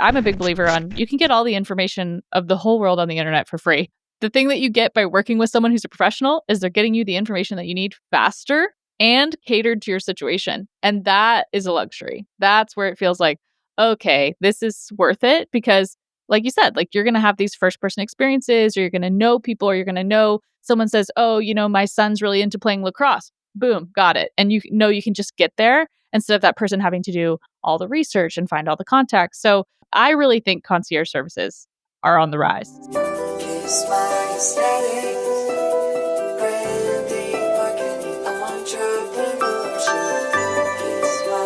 I'm a big believer on you can get all the information of the whole world on the internet for free. The thing that you get by working with someone who's a professional is they're getting you the information that you need faster and catered to your situation. And that is a luxury. That's where it feels like, okay, this is worth it because like you said, like you're going to have these first person experiences or you're going to know people or you're going to know someone says, oh, my son's really into playing lacrosse. Boom, got it. And you know you can just get there instead of that person having to do all the research and find all the contacts. So I really think concierge services are on the rise.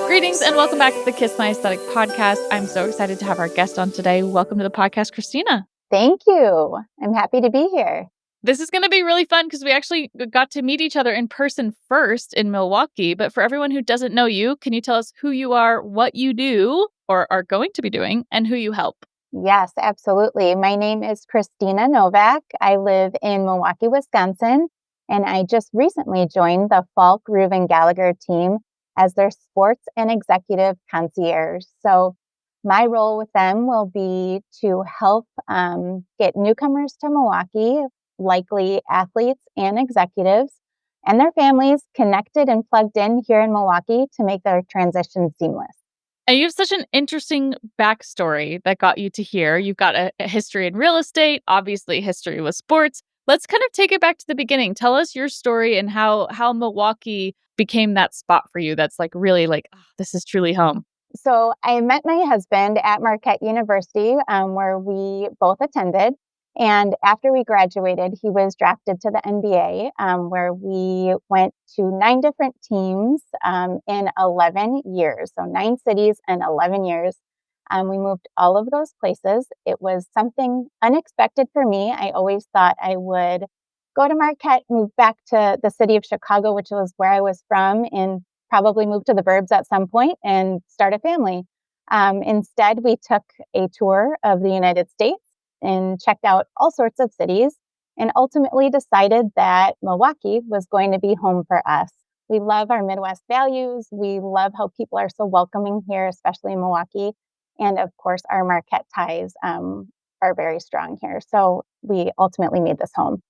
Greetings and welcome back to the Kiss My Aesthetic podcast. I'm so excited to have our guest on today. Welcome to the podcast, Christina. Thank you. I'm happy to be here. This is going to be really fun because we actually got to meet each other in person first in Milwaukee. But for everyone who doesn't know you, can you tell us who you are, what you do or are going to be doing, and who you help? Yes, absolutely. My name is Christina Novak. I live in Milwaukee, Wisconsin, and I just recently joined the Falk Ruvin Gallagher team as their sports and executive concierge. So my role with them will be to help get newcomers to Milwaukee, likely athletes and executives, and their families connected and plugged in here in Milwaukee to make their transition seamless. And you have such an interesting backstory that got you to here. You've got a history in real estate, obviously history with sports. Let's kind of take it back to the beginning. Tell us your story and how Milwaukee became that spot for you that's like really like, oh, this is truly home. So I met my husband at Marquette University, where we both attended. And after we graduated, he was drafted to the NBA, where we went to 9 different teams in 11 years. So 9 cities in 11 years. We moved all of those places. It was something unexpected for me. I always thought I would go to Marquette, move back to the city of Chicago, which was where I was from, and probably move to the burbs at some point and start a family. Instead, we took a tour of the United States and checked out all sorts of cities and ultimately decided that Milwaukee was going to be home for us. We love our Midwest values. We love how people are so welcoming here, especially in Milwaukee. And of course, our Marquette ties are very strong here. So we ultimately made this home.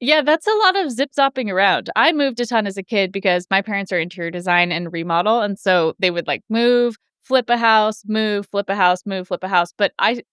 Yeah, that's a lot of zip-zopping around. I moved a ton as a kid because my parents are interior design and remodel. And so they would like move, flip a house, move, flip a house, move, flip a house. But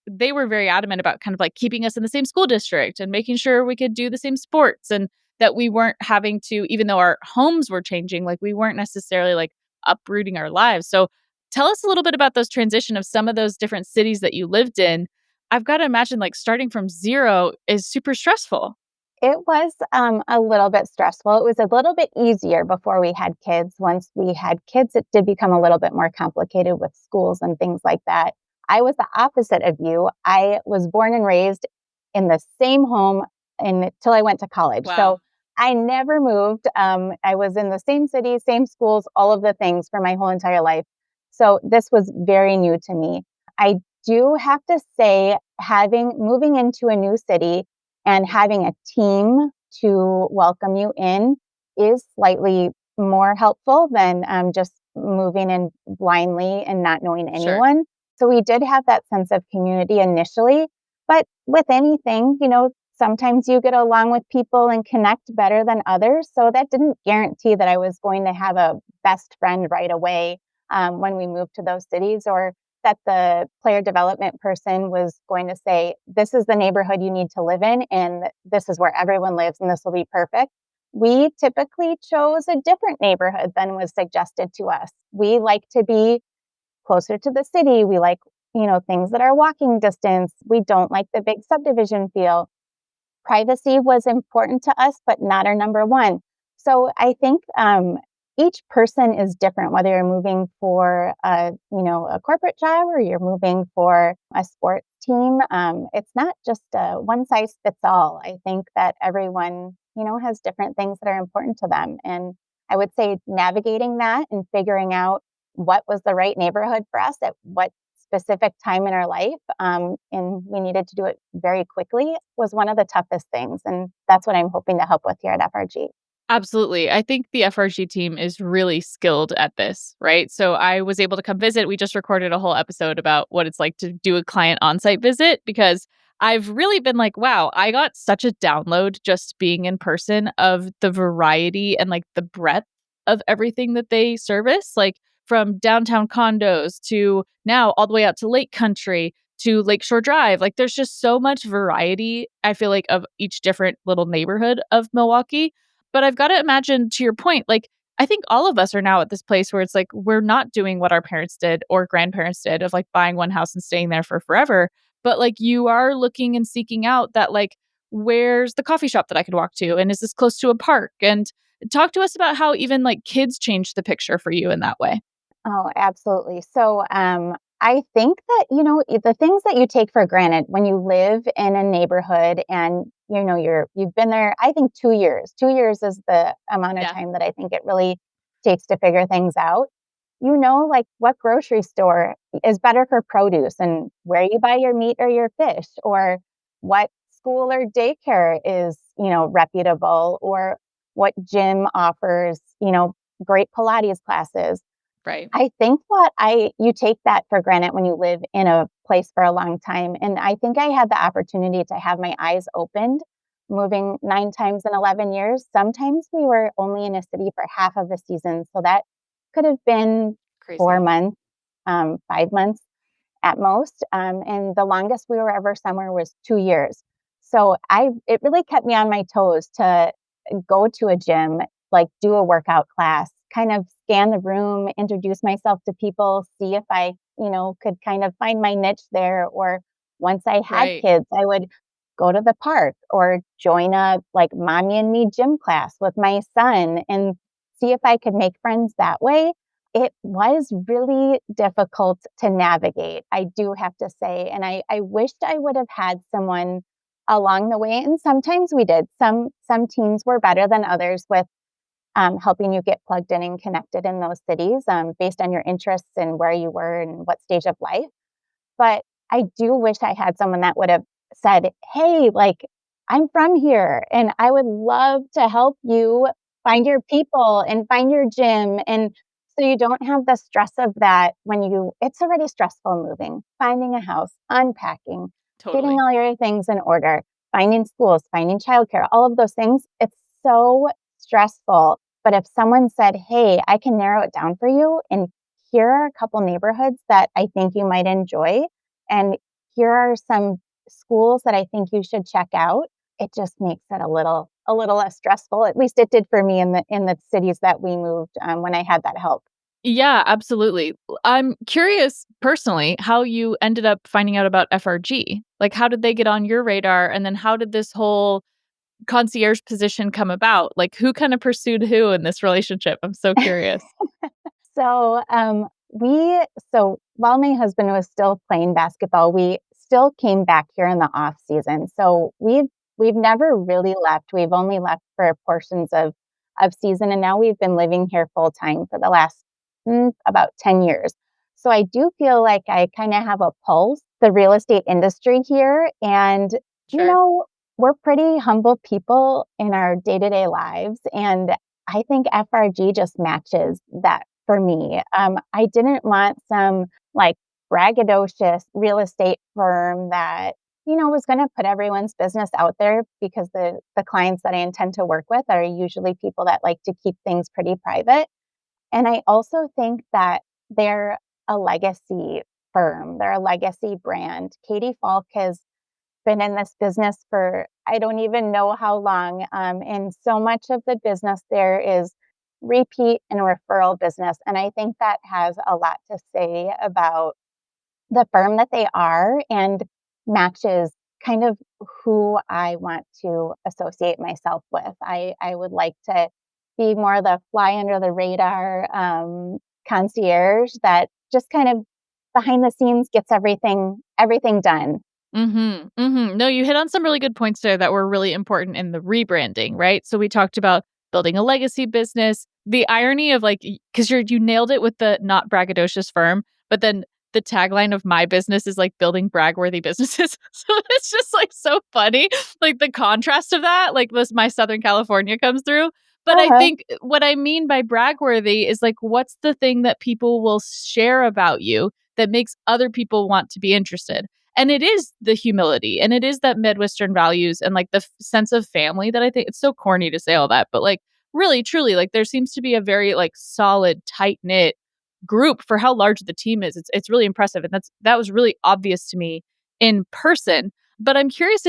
they were very adamant about kind of like keeping us in the same school district and making sure we could do the same sports and that we weren't having to, even though our homes were changing, like we weren't necessarily like uprooting our lives. So tell us a little bit about those transition of some of those different cities that you lived in. I've got to imagine like starting from zero is super stressful. It was a little bit stressful. It was a little bit easier before we had kids. Once we had kids, it did become a little bit more complicated with schools and things like that. I was the opposite of you. I was born and raised in the same home until I went to college. Wow. So I never moved. I was in the same city, same schools, all of the things for my whole entire life. So this was very new to me. I do have to say, moving into a new city and having a team to welcome you in is slightly more helpful than just moving in blindly and not knowing anyone. Sure. So we did have that sense of community initially, but with anything, sometimes you get along with people and connect better than others. So that didn't guarantee that I was going to have a best friend right away when we moved to those cities, or that the player development person was going to say, this is the neighborhood you need to live in, and this is where everyone lives, and this will be perfect. We typically chose a different neighborhood than was suggested to us. We like to be closer to the city. We like, things that are walking distance. We don't like the big subdivision feel. Privacy was important to us, but not our number one. So I think each person is different, whether you're moving for a corporate job or you're moving for a sports team. It's not just a one size fits all. I think that everyone, has different things that are important to them. And I would say navigating that and figuring out what was the right neighborhood for us at what specific time in our life, and we needed to do it very quickly, was one of the toughest things. And that's what I'm hoping to help with here at FRG. Absolutely. I think the FRG team is really skilled at this, right? So I was able to come visit. We just recorded a whole episode about what it's like to do a client on-site visit because I've really been like, wow, I got such a download just being in person of the variety and like the breadth of everything that they service, like from downtown condos to now all the way out to Lake Country to Lakeshore Drive. Like there's just so much variety, I feel like, of each different little neighborhood of Milwaukee. But I've got to imagine, to your point, like, I think all of us are now at this place where it's like we're not doing what our parents did or grandparents did of like buying one house and staying there for forever. But like you are looking and seeking out that, like, where's the coffee shop that I could walk to? And is this close to a park? And talk to us about how even like kids changed the picture for you in that way. Oh, absolutely. So, I think that, the things that you take for granted when you live in a neighborhood and, you've been there, I think 2 years. 2 years is the amount of Yeah. time that I think it really takes to figure things out. Like what grocery store is better for produce and where you buy your meat or your fish, or what school or daycare is, reputable, or what gym offers, great Pilates classes. Right. I think you take that for granted when you live in a place for a long time. And I think I had the opportunity to have my eyes opened moving 9 times in 11 years. Sometimes we were only in a city for half of the season. So that could have been Crazy. 4 months, 5 months at most. And the longest we were ever somewhere was 2 years. So it really kept me on my toes to go to a gym, like do a workout class, kind of scan the room, introduce myself to people, see if I, could kind of find my niche there. Or once I had Right. kids, I would go to the park or join a like mommy and me gym class with my son and see if I could make friends that way. It was really difficult to navigate, I do have to say. And I wished I would have had someone along the way. And sometimes we did. Some teams were better than others with helping you get plugged in and connected in those cities based on your interests and where you were and what stage of life. But I do wish I had someone that would have said, hey, like, I'm from here and I would love to help you find your people and find your gym. And so you don't have the stress of that it's already stressful moving, finding a house, unpacking, getting Totally. all your things in order, finding schools, finding childcare, all of those things. It's so stressful. But if someone said, hey, I can narrow it down for you, and here are a couple neighborhoods that I think you might enjoy, and here are some schools that I think you should check out, it just makes it a little less stressful. At least it did for me in the cities that we moved when I had that help. Yeah, absolutely. I'm curious personally how you ended up finding out about FRG. Like, how did they get on your radar? And then how did this whole concierge position come about? Like, who kind of pursued who in this relationship? I'm so curious. So, so while my husband was still playing basketball, we still came back here in the off season. So we've never really left. We've only left for portions of season, and now we've been living here full time for the last about 10 years. So I do feel like I kind of have a pulse the real estate industry here, and you Sure. know we're pretty humble people in our day to day lives, and I think FRG just matches that for me. I didn't want some like braggadocious real estate firm that, was going to put everyone's business out there, because the clients that I intend to work with are usually people that like to keep things pretty private. And I also think that they're a legacy firm. They're a legacy brand. Katie Falk has been in this business for I don't even know how long. And so much of the business there is repeat and referral business. And I think that has a lot to say about the firm that they are, and matches kind of who I want to associate myself with. I would like to be more the fly under the radar concierge that just kind of behind the scenes gets everything done. Mhm, mhm. No, you hit on some really good points there that were really important in the rebranding, right? So we talked about building a legacy business. The irony of like, because you nailed it with the not braggadocious firm, but then the tagline of my business is like building brag-worthy businesses. So it's just like so funny, like the contrast of that, like this my Southern California comes through. But I think what I mean by bragworthy is like, what's the thing that people will share about you that makes other people want to be interested? And it is the humility, and it is that Midwestern values and like the sense of family that I think it's so corny to say all that, but like really, truly, like there seems to be a very like solid, tight knit group for how large the team is. It's really impressive, and that was really obvious to me in person. But I'm curious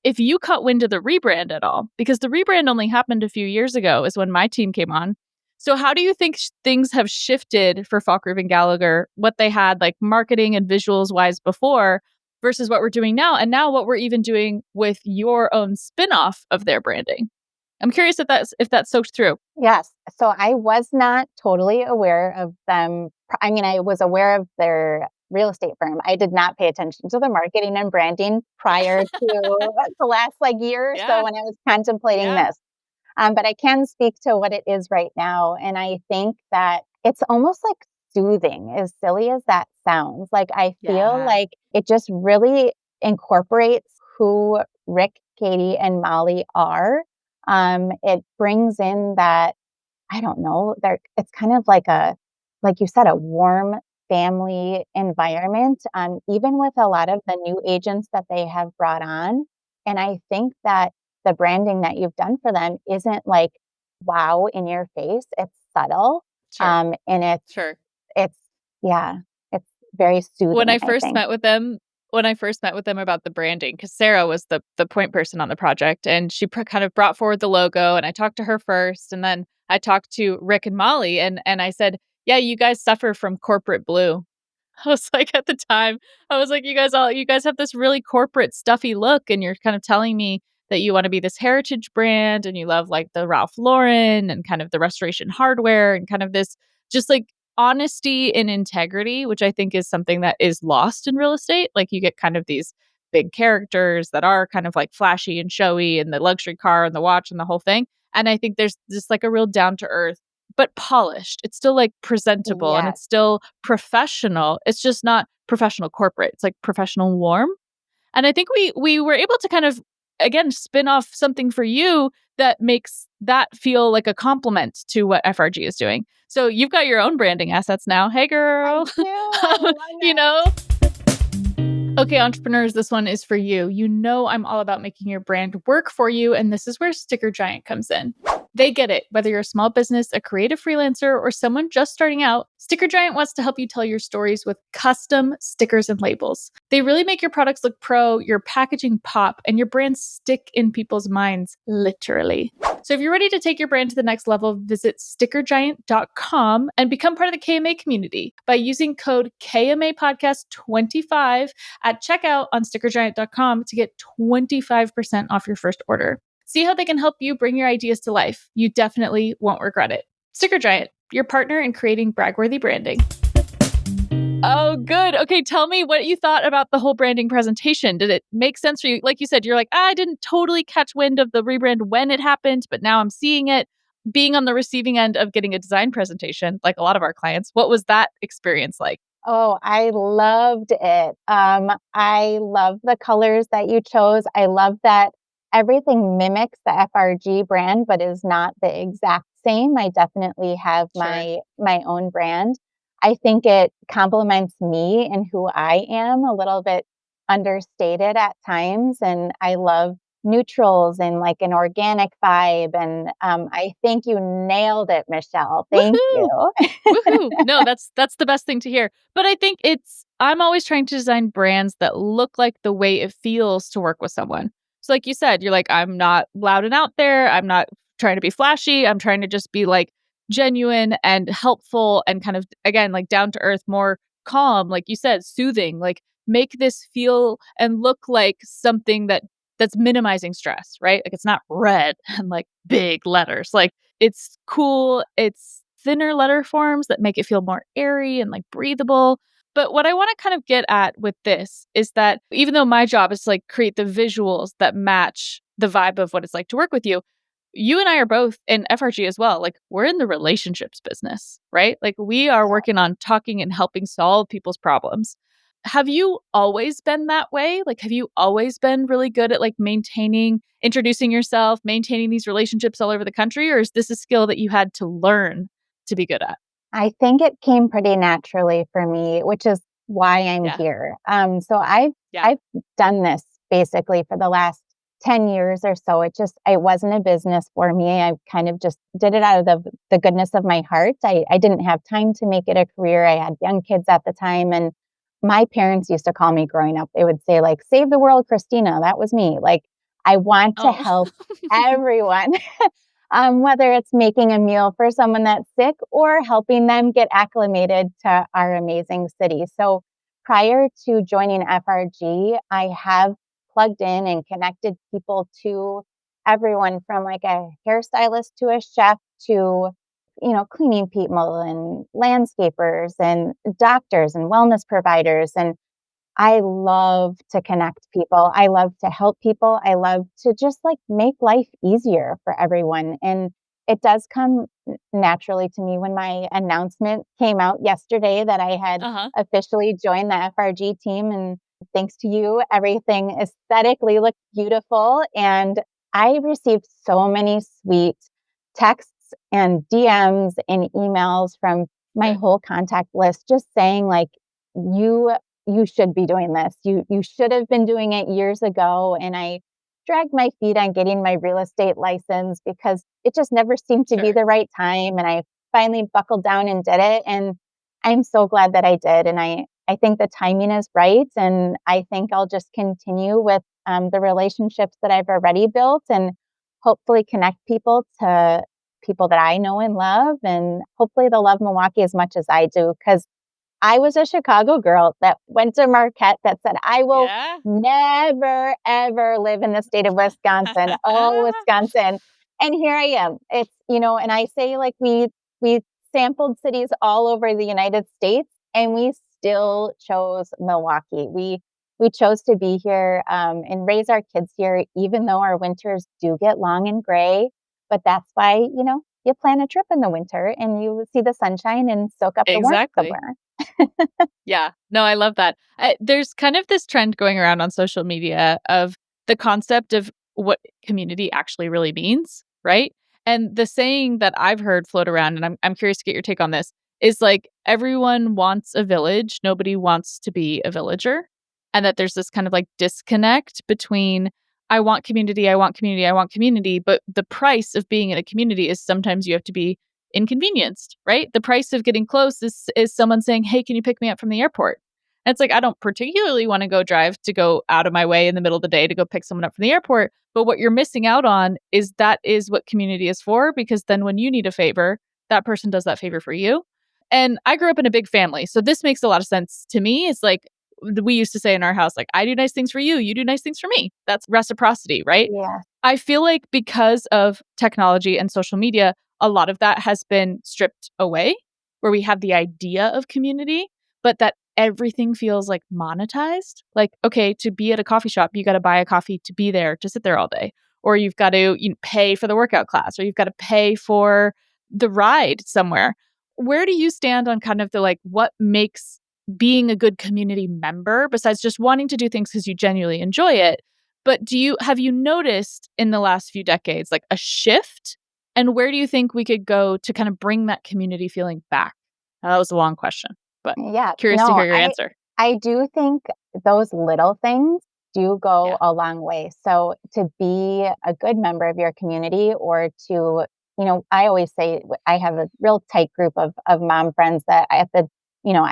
if you caught wind of the rebrand at all, because the rebrand only happened a few years ago, is when my team came on. So how do you think things have shifted for Falk Ruvin Gallagher? What they had like marketing and visuals wise before versus what we're doing now, and now what we're even doing with your own spinoff of their branding. I'm curious if that's soaked through. Yes. So I was not totally aware of them. I mean, I was aware of their real estate firm. I did not pay attention to the marketing and branding prior to the last like year or so when I was contemplating this. But I can speak to what it is right now. And I think that it's almost like soothing, as silly as that sounds. Like I feel like it just really incorporates who Rick, Katie, and Molly are. It brings in that, I don't know, it's kind of like you said, a warm family environment, even with a lot of the new agents that they have brought on. And I think that the branding that you've done for them isn't like, wow, in your face. It's subtle. Sure. And it's, yeah, it's very soothing. When I first met with them about the branding, because Sarah was the point person on the project, and she kind of brought forward the logo, and I talked to her first, and then I talked to Rick and Molly, and I said, yeah, you guys suffer from corporate blue. I was like, at the time, I was like, you guys have this really corporate stuffy look, and you're kind of telling me that you want to be this heritage brand, and you love like the Ralph Lauren and kind of the restoration hardware and kind of this just like honesty and integrity, which I think is something that is lost in real estate. Like you get kind of these big characters that are kind of like flashy and showy, and the luxury car and the watch and the whole thing. And I think there's just like a real down to earth, but polished. It's still like presentable and it's still professional. It's just not professional corporate. It's like professional warm. And I think we were able to kind of again spin off something for you that makes that feel like a compliment to what FRG is doing. So you've got your own branding assets now. Hey girl. I love you know? Okay, entrepreneurs, this one is for you. You know I'm all about making your brand work for you, and this is where Sticker Giant comes in. They get it. Whether you're a small business, a creative freelancer, or someone just starting out, Sticker Giant wants to help you tell your stories with custom stickers and labels. They really make your products look pro, your packaging pop, and your brand stick in people's minds, literally. So if you're ready to take your brand to the next level, visit stickergiant.com and become part of the KMA community by using code KMAPodcast25 at checkout on stickergiant.com to get 25% off your first order. See how they can help you bring your ideas to life. You definitely won't regret it. Sticker Giant, your partner in creating bragworthy branding. Oh, good. Okay, tell me what you thought about the whole branding presentation. Did it make sense for you? Like you said, you're like, I didn't totally catch wind of the rebrand when it happened, but now I'm seeing it. Being on the receiving end of getting a design presentation, like a lot of our clients, what was that experience like? Oh, I loved it. I love the colors that you chose. I love that everything mimics the FRG brand, but is not the exact same. I definitely have my own brand. I think it complements me and who I am, a little bit understated at times. And I love neutrals and like an organic vibe. And I think you nailed it, Michelle. Thank you. Woohoo. No, that's the best thing to hear. But I think I'm always trying to design brands that look like the way it feels to work with someone. So like you said, you're like, I'm not loud and out there. I'm not trying to be flashy. I'm trying to just be like genuine and helpful and kind of, again, like down to earth, more calm, like you said, soothing, like make this feel and look like something that's minimizing stress, right? Like it's not red and like big letters. Like it's cool. It's thinner letter forms that make it feel more airy and like breathable. But what I want to kind of get at with this is that even though my job is to like create the visuals that match the vibe of what it's like to work with you, you and I are both in FRG as well. Like we're in the relationships business, right? Like we are working on talking and helping solve people's problems. have you always been that way? Like, have you always been really good at like maintaining, introducing yourself, maintaining these relationships all over the country? Or is this a skill that you had to learn to be good at? I think it came pretty naturally for me, which is why I'm Yeah. here. So I've Yeah. I've done this basically for the last 10 years or so. It wasn't a business for me. I kind of just did it out of the goodness of my heart. I didn't have time to make it a career. I had young kids at the time, and my parents used to call me growing up. They would say like, "Save the world, Christina." That was me. Like, I want to Oh, help everyone. Whether it's making a meal for someone that's sick or helping them get acclimated to our amazing city. So prior to joining FRG, I have plugged in and connected people to everyone from like a hairstylist to a chef to, cleaning people and landscapers and doctors and wellness providers. And I love to connect people. I love to help people. I love to just like make life easier for everyone. And it does come naturally to me when my announcement came out yesterday that I had uh-huh. officially joined the FRG team. And thanks to you, everything aesthetically looked beautiful. And I received so many sweet texts and DMs and emails from my Good. whole contact list just saying like, you you should be doing this. You should have been doing it years ago. And I dragged my feet on getting my real estate license because it just never seemed to be Sure. the right time. And I finally buckled down and did it. And I'm so glad that I did. And I think the timing is right. And I think I'll just continue with the relationships that I've already built and hopefully connect people to people that I know and love. And hopefully they'll love Milwaukee as much as I do. Because I was a Chicago girl that went to Marquette that said, I will Yeah. never, ever live in the state of Wisconsin. Oh, Wisconsin. And here I am. And I say like we sampled cities all over the United States and we still chose Milwaukee. We chose to be here and raise our kids here, even though our winters do get long and gray. But that's why, you plan a trip in the winter and you see the sunshine and soak up the warmth Exactly. somewhere. Yeah. No, I love that. There's kind of this trend going around on social media of the concept of what community actually really means, right? And the saying that I've heard float around, and I'm curious to get your take on this, is like everyone wants a village, nobody wants to be a villager. And that there's this kind of like disconnect between I want community, I want community, I want community, but the price of being in a community is sometimes you have to be inconvenienced, right? The price of getting close is someone saying, "Hey, can you pick me up from the airport?" And it's like I don't particularly want to go drive to go out of my way in the middle of the day to go pick someone up from the airport, but what you're missing out on is that is what community is for because then when you need a favor, that person does that favor for you. And I grew up in a big family, so this makes a lot of sense to me. It's like we used to say in our house like I do nice things for you, you do nice things for me. That's reciprocity, right? Yeah. I feel like because of technology and social media, a lot of that has been stripped away, where we have the idea of community, but that everything feels like monetized. Like, okay, to be at a coffee shop, you got to buy a coffee to be there, to sit there all day, or you've got to pay for the workout class, or you've got to pay for the ride somewhere. Where do you stand on kind of the like what makes being a good community member besides just wanting to do things because you genuinely enjoy it? But have you noticed in the last few decades like a shift? And where do you think we could go to kind of bring that community feeling back? Now, that was a long question, but Yeah. curious to No, hear your answer. I do think those little things do go Yeah. a long way. So to be a good member of your community or to, I always say I have a real tight group of mom friends that I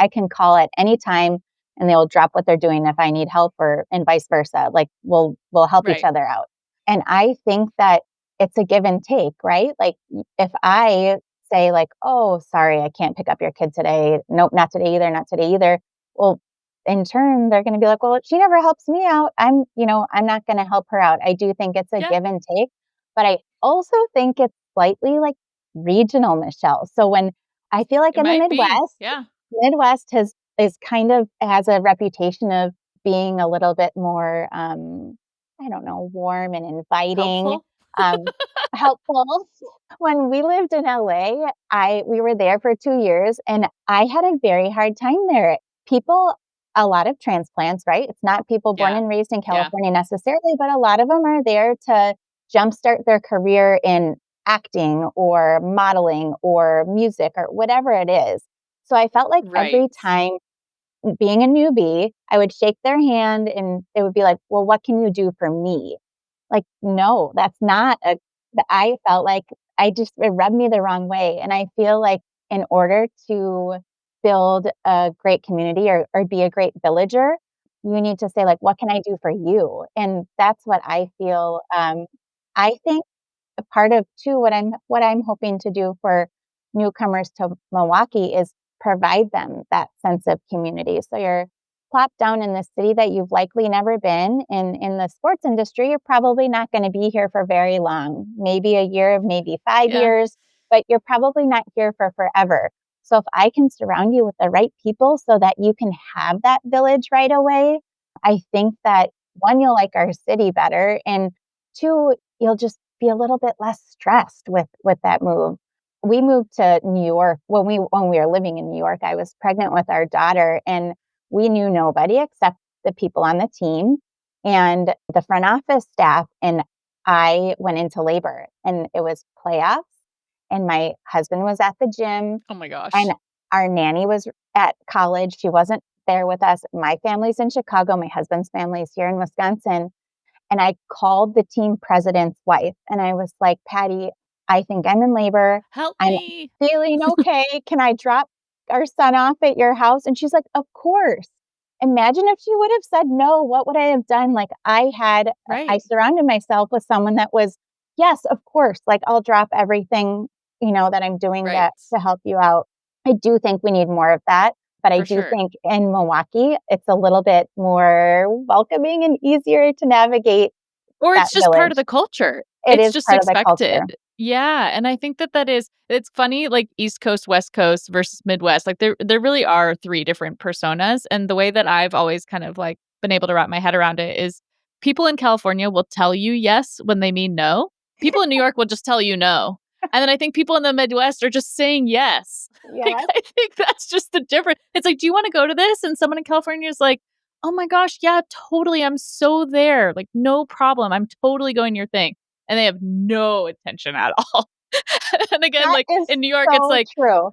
can call at any time and they'll drop what they're doing if I need help or and vice versa. Like we'll help each Right. other out. And I think that it's a give and take, right? Like if I say like, "Oh, sorry, I can't pick up your kid today. Nope, not today either, not today either." Well, in turn, they're going to be like, "Well, she never helps me out. I'm not going to help her out." I do think it's a Yeah. give and take, but I also think it's slightly like regional, Michelle. So when I feel like It in the might be. Midwest, Yeah. Midwest is kind of has a reputation of being a little bit more, I don't know, warm and inviting, Helpful. um, helpful. When we lived in LA, we were there for 2 years and I had a very hard time there. People a lot of transplants, right? It's not people born Yeah. and raised in Yeah. California necessarily, but a lot of them are there to jumpstart their career in acting or modeling or music or whatever it is. So I felt like Right. every time being a newbie, I would shake their hand and they would be like, well, what can you do for me? Like, no, that's not a, I felt like it rubbed me the wrong way. And I feel like in order to build a great community or be a great villager, you need to say, like, what can I do for you? And that's what I feel. I think a part of too what I'm hoping to do for newcomers to Milwaukee is provide them that sense of community. So you're plopped down in the city that you've likely never been. In the sports industry, you're probably not going to be here for very long, maybe a year, maybe five Yeah. years, but you're probably not here for forever. So if I can surround you with the right people so that you can have that village right away, I think that one, you'll like our city better, and two, you'll just be a little bit less stressed with that move. We moved to New York when we were living in New York. I was pregnant with our daughter, and we knew nobody except the people on the team and the front office staff. And I went into labor, and it was playoffs, and my husband was at the gym, Oh my gosh. and our nanny was at college. She wasn't there with us. My family's in Chicago. My husband's family is here in Wisconsin. And I called the team president's wife and I was like, Patty, I think I'm in labor. Help I'm me. feeling okay. Can I drop our son off at your house? And she's like, of course. Imagine if she would have said no, what would I have done? Like I Right. surrounded myself with someone that was, yes, of course. Like I'll drop everything, that I'm doing Right. that to help you out. I do think we need more of that. But I For do sure. think in Milwaukee, it's a little bit more welcoming and easier to navigate Or that it's just part of village. the culture. It It's is just part of the culture. expected. Yeah, and I think that is it's funny, like, East Coast, West Coast versus Midwest, like, there really are 3 different personas, and the way that I've always kind of, like, been able to wrap my head around it is people in California will tell you yes when they mean no. People in New York will just tell you no, and then I think people in the Midwest are just saying yes. Like, Yes, I think that's just the difference. It's like, "Do you wanna go to this?" And someone in California is like, "Oh my gosh, yeah, totally, I'm so there, like, no problem, I'm totally going to your thing," and they have no intention at all. And again, that like, is in New York, so true.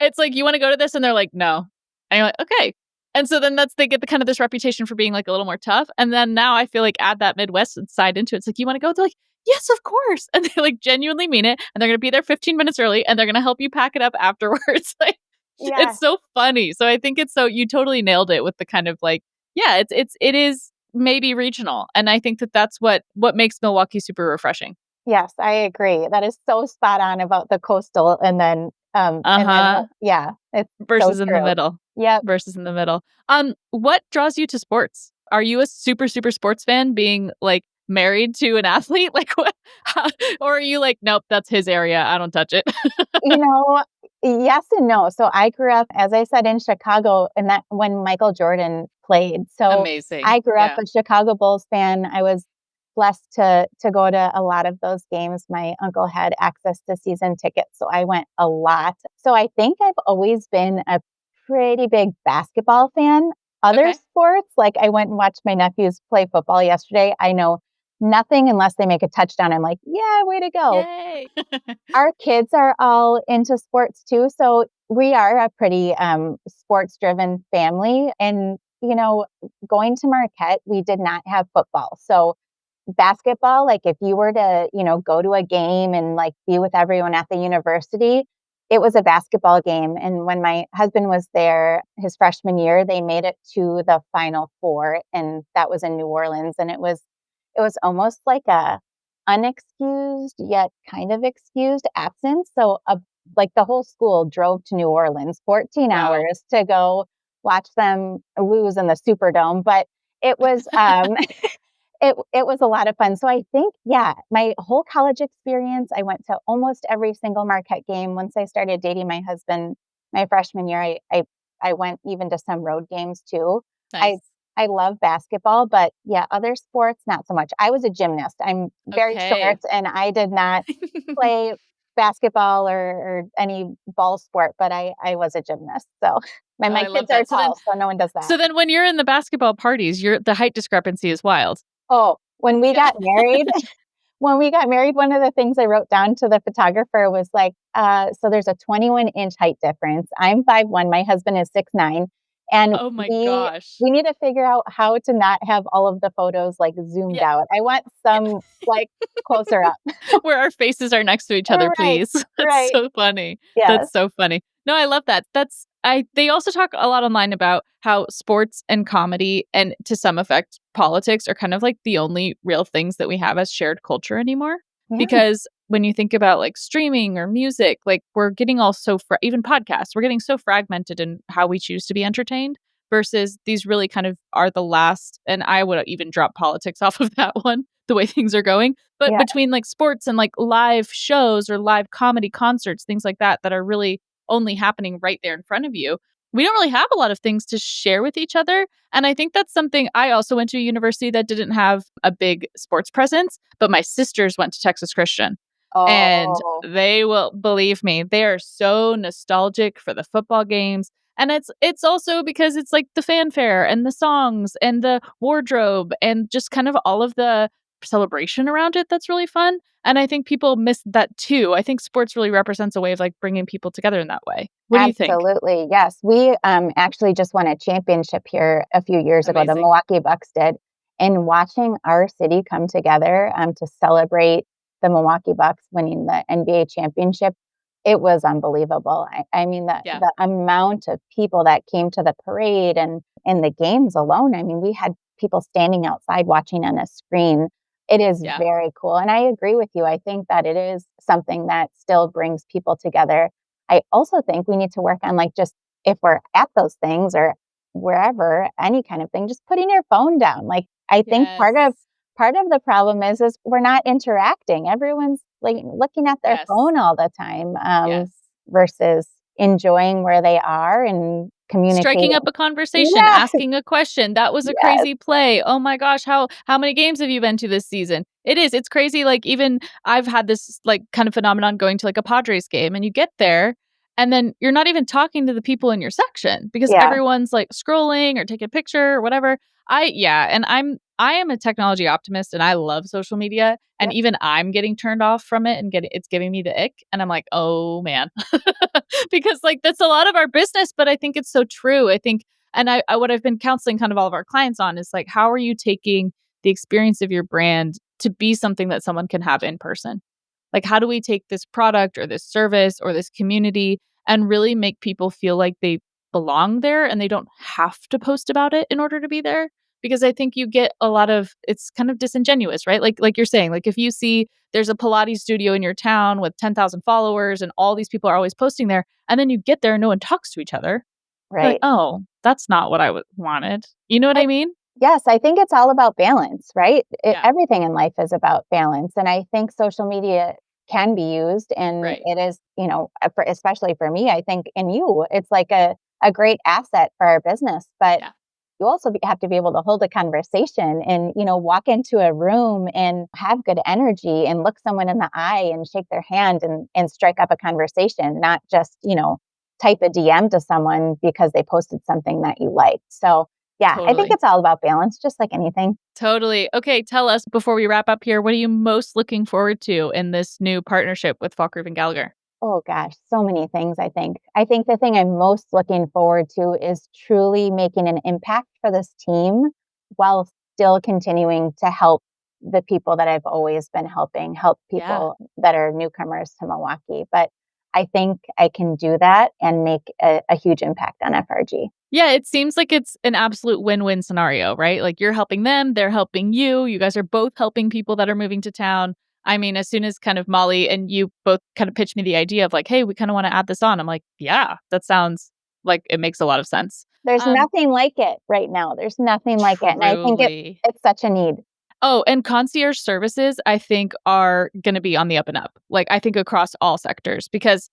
it's like, "You wanna go to this?" And they're like, "No." And you're like, "Okay." And so then they get the kind of this reputation for being, like, a little more tough, and then now I feel like add that Midwest side into it, it's like, "You wanna go?" They're like, "Yes, of course," and they, like, genuinely mean it, and they're gonna be there 15 minutes early, and they're gonna help you pack it up afterwards, like, it's Yes, so funny. So I think it's so you totally nailed it with the kind of, like, yeah, it is maybe regional, and I think that that's what makes Milwaukee super refreshing. yes, I agree. That is so spot on about the coastal and then Uh-huh. yeah, it's so Versus in the true. middle. Yep. Versus in the middle. What draws you to sports? Are you a super, super sports fan being, like, married to an athlete? Like, what or are you like, "Nope, that's his area, I don't touch it." You know, yes and no. So I grew up, as I said, in Chicago, and that when Michael Jordan played. So Amazing. I grew up Yeah. a Chicago Bulls fan. I was blessed to go to a lot of those games. My uncle had access to season tickets, so I went a lot. So I think I've always been a pretty big basketball fan. Other Okay. sports, like I went and watched my nephews play football yesterday. I know nothing unless they make a touchdown. I'm like, yeah, way to go. Yay. Our kids are all into sports too, so we are a pretty, sports-driven family, and, going to Marquette, we did not have football, so basketball, like, if you were to, go to a game and, like, be with everyone at the university, it was a basketball game, and when my husband was there his freshman year, they made it to the Final Four, and that was in New Orleans, and it was almost like a unexcused yet kind of excused absence. So, like the whole school drove to New Orleans, 14 Wow. hours to go watch them lose in the Superdome. But it was it was a lot of fun. So I think, yeah, my whole college experience, I went to almost every single Marquette game. Once I started dating my husband, my freshman year, I went even to some road games too. I Nice. I love basketball, but yeah, other sports, not so much. I was a gymnast. I'm very short Okay. and I did not play basketball or any ball sport, but I was a gymnast. So my I love kids are that. tall, so no one does that. So then when you're in the basketball parties, the height discrepancy is wild. Oh, when we Yeah. got married, one of the things I wrote down to the photographer was like, so there's a 21-inch height difference. I'm 5'1", my husband is 6'9", and Oh my we gosh. we need to figure out how to not have all of the photos like zoomed Yeah. out. I want Yeah. some like closer up. Where our faces are next to each other, Right, please. That's right. so funny. Yes. That's so funny. No, I love that. They also talk a lot online about how sports and comedy and to some effect politics are kind of like the only real things that we have as shared culture anymore. Yeah. Because when you think about like streaming or music, like we're getting all so even podcasts, we're getting so fragmented in how we choose to be entertained versus these really kind of are the last, and I would even drop politics off of that one, the way things are going. But Yeah. between like sports and like live shows or live comedy concerts, things like that are really only happening right there in front of you, we don't really have a lot of things to share with each other. And I think that's something. I also went to a university that didn't have a big sports presence, but my sisters went to Texas Christian. And Oh, they will believe me, they are so nostalgic for the football games. And it's also because it's like the fanfare and the songs and the wardrobe and just kind of all of the celebration around it that's really fun. And I think people miss that too. I think sports really represents a way of like bringing people together in that way. What do you think? absolutely. Yes. We actually just won a championship here a few years ago. The Amazing. Milwaukee Bucks did. And watching our city come together to celebrate the Milwaukee Bucks winning the NBA championship, it was unbelievable. I mean, Yeah. the amount of people that came to the parade and in the games alone, I mean, we had people standing outside watching on a screen. It is Yeah. very cool. And I agree with you. I think that it is something that still brings people together. I also think we need to work on like just if we're at those things or wherever, any kind of thing, just putting your phone down. Like I think Yes. part of the problem is we're not interacting. Everyone's like looking at their Yes. phone all the time Yes. versus enjoying where they are and Striking communicating. up a conversation, Yeah. asking a question. That was a Yes. crazy play. Oh my gosh, how many games have you been to this season? It's crazy. Like even I've had this like kind of phenomenon going to like a Padres game and you get there and then you're not even talking to the people in your section because Yeah. everyone's like scrolling or taking a picture or whatever. And I am a technology optimist and I love social media and Yep. even I'm getting turned off from it and it's giving me the ick and I'm like, "Oh man." Because like that's a lot of our business, but I think it's so true. I think and I what I've been counseling kind of all of our clients on is like how are you taking the experience of your brand to be something that someone can have in person? Like how do we take this product or this service or this community and really make people feel like they belong there and they don't have to post about it in order to be there? Because I think you get a lot of it's kind of disingenuous, right? Like you're saying, like if you see there's a Pilates studio in your town with 10,000 followers and all these people are always posting there, and then you get there and no one talks to each other. You're like, Right. "Oh, that's not what I wanted." You know what I I mean? Yes, I think it's all about balance, right? Yeah, Everything in life is about balance. And I think social media can be used, and right. it is, especially for me, I think in you, it's like a great asset for our business. But Yeah, you also have to be able to hold a conversation and, walk into a room and have good energy and look someone in the eye and shake their hand and strike up a conversation, not just, type a DM to someone because they posted something that you liked. So, yeah, I think totally. it's all about balance, just like anything. Totally. Okay, tell us before we wrap up here, what are you most looking forward to in this new partnership with Falk Ruvin Gallagher? Oh gosh, so many things, I think. I think the thing I'm most looking forward to is truly making an impact for this team while still continuing to help the people that I've always been help Yeah. people that are newcomers to Milwaukee. But I think I can do that and make a huge impact on FRG. Yeah, it seems like it's an absolute win-win scenario, right? Like you're helping them, they're helping you. You guys are both helping people that are moving to town. I mean, as soon as kind of Molly and you both kind of pitched me the idea of like, hey, we kind of want to add this on. I'm like, yeah, that sounds like it makes a lot of sense. There's Um, nothing like it right now. There's nothing like it. And I think truly. it's such a need. Oh, and concierge services, I think, are going to be on the up and up. Like, I think across all sectors, because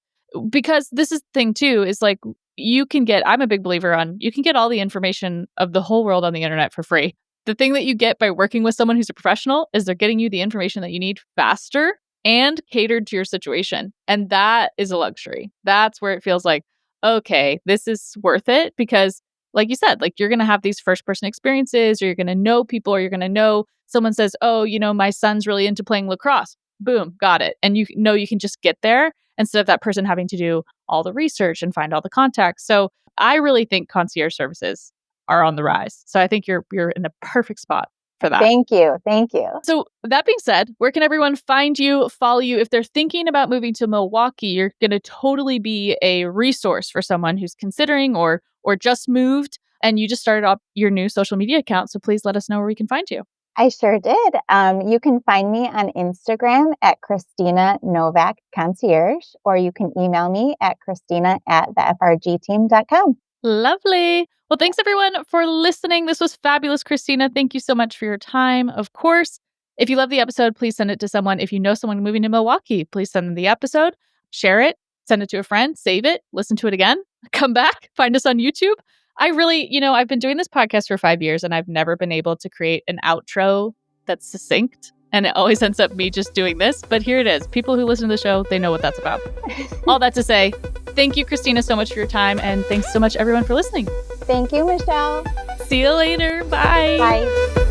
this is the thing too, is like you can get. I'm a big believer on you can get all the information of the whole world on the internet for free. The thing that you get by working with someone who's a professional is they're getting you the information that you need faster and catered to your situation. And that is a luxury. That's where it feels like, okay, this is worth it because like you said, like you're going to have these first person experiences, or you're going to know people, or you're going to know someone says, oh, my son's really into playing lacrosse. Boom, got it. And you know you can just get there instead of that person having to do all the research and find all the contacts. So I really think concierge services are on the rise. So I think you're in a perfect spot for that. Thank you. Thank you. So that being said, where can everyone find you, follow you? If they're thinking about moving to Milwaukee, you're going to totally be a resource for someone who's considering or just moved and you just started up your new social media account. So please let us know where we can find you. I sure did. You can find me on Instagram at Christina Novak Concierge, or you can email me at Christina@thefrgteam.com. Lovely. Well, thanks everyone for listening. This was fabulous, Christina. Thank you so much for your time. Of course, if you love the episode, please send it to someone. If you know someone moving to Milwaukee, please send them the episode, share it, send it to a friend, save it, listen to it again, come back, find us on YouTube. I really, I've been doing this podcast for 5 years and I've never been able to create an outro that's succinct. And it always ends up me just doing this. But here it is. People who listen to the show, they know what that's about. All that to say, thank you, Christina, so much for your time. And thanks so much, everyone, for listening. Thank you, Michelle. See you later. Bye. Bye.